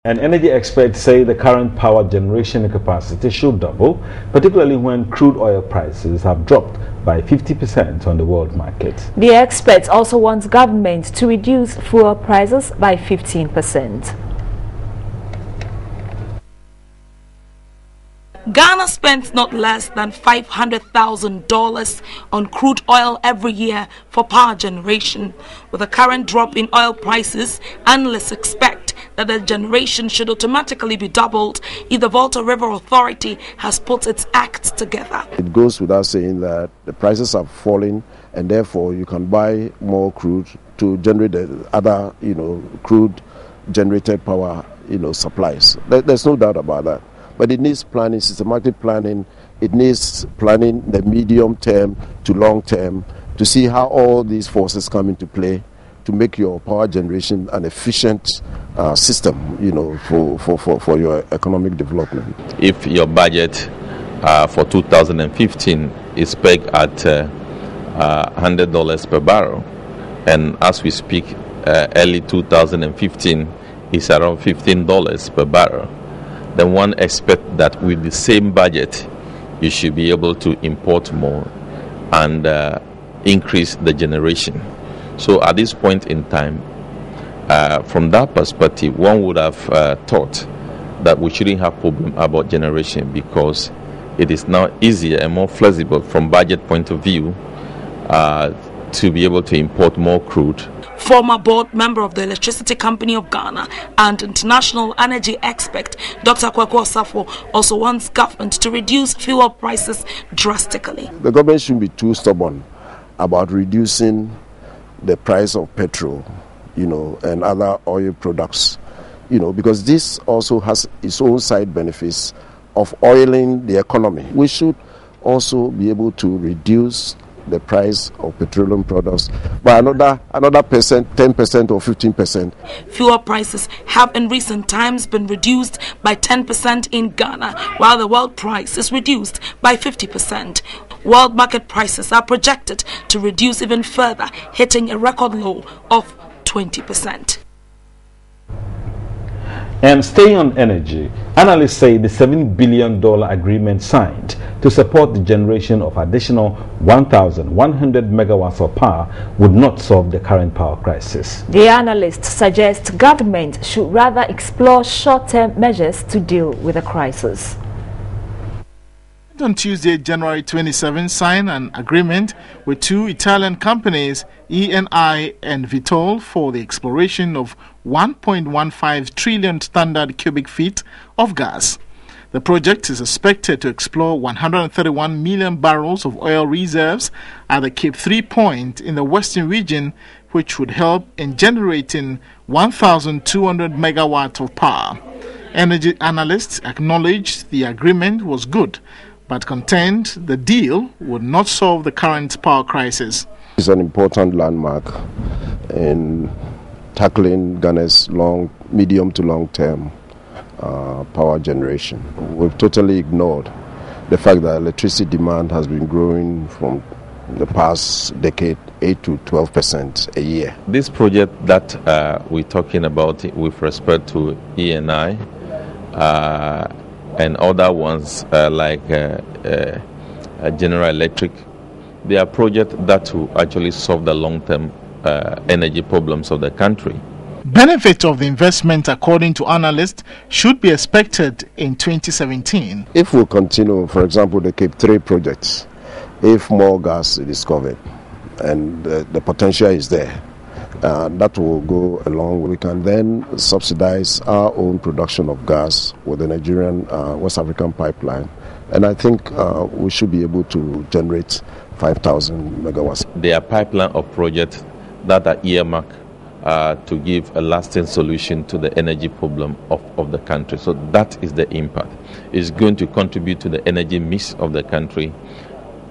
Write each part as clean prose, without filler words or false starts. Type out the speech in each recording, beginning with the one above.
And energy experts say the current power generation capacity should double, particularly when crude oil prices have dropped by 50% on the world market. The experts also want government to reduce fuel prices by 15%. Ghana spends not less than $500,000 on crude oil every year for power generation. With the current drop in oil prices, analysts expect that the generation should automatically be doubled if the Volta River Authority has put its act together. It goes without saying that the prices are falling, and therefore you can buy more crude to generate the other, crude generated power, supplies. There's no doubt about that. But it needs planning, systematic planning. It needs planning the medium term to long term to see how all these forces come into play to make your power generation an efficient system, for your economic development. If your budget for 2015 is pegged at $100 per barrel, and as we speak, early 2015 is around $15 per barrel, then one expects that with the same budget, you should be able to import more and increase the generation. So at this point in time, from that perspective, one would have thought that we shouldn't have problem about generation because it is now easier and more flexible from budget point of view to be able to import more crude. Former board member of the Electricity Company of Ghana and international energy expert Dr. Kwaku Osafo also wants government to reduce fuel prices drastically. The government shouldn't be too stubborn about reducing the price of petrol, and other oil products, because this also has its own side benefits of oiling the economy. We should also be able to reduce the price of petroleum products by another percent, 10% or 15%. Fuel prices have in recent times been reduced by 10% in Ghana, while the world price is reduced by 50%. World market prices are projected to reduce even further, hitting a record low of 20%. And staying on energy, analysts say the $7 billion agreement signed to support the generation of additional 1,100 megawatts of power would not solve the current power crisis. The analysts suggest government should rather explore short-term measures to deal with the crisis. On Tuesday, January 27, signed an agreement with two Italian companies, Eni and Vitol, for the exploration of 1.15 trillion standard cubic feet of gas. The project is expected to explore 131 million barrels of oil reserves at the Cape 3 point in the western region, which would help in generating 1,200 megawatts of power. Energy analysts acknowledged the agreement was good, but contend the deal would not solve the current power crisis. It's an important landmark in tackling Ghana's medium to long term power generation. We've totally ignored the fact that electricity demand has been growing from the past decade 8 to 12% a year. This project that we're talking about with respect to Eni and other ones like General Electric, they are projects that will actually solve the long-term energy problems of the country. Benefit of the investment, according to analysts, should be expected in 2017. If we continue, for example, the Cape 3 projects, if more gas is discovered and the potential is there, that will go along. We can then subsidize our own production of gas with the Nigerian West African pipeline. And I think we should be able to generate 5,000 megawatts. There are pipeline of projects that are earmarked to give a lasting solution to the energy problem of the country. So that is the impact. It's going to contribute to the energy mix of the country.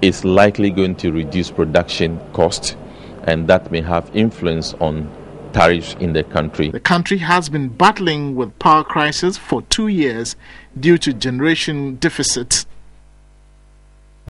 It's likely going to reduce production cost, and that may have influence on tariffs in the country. The country has been battling with power crisis for 2 years due to generation deficit.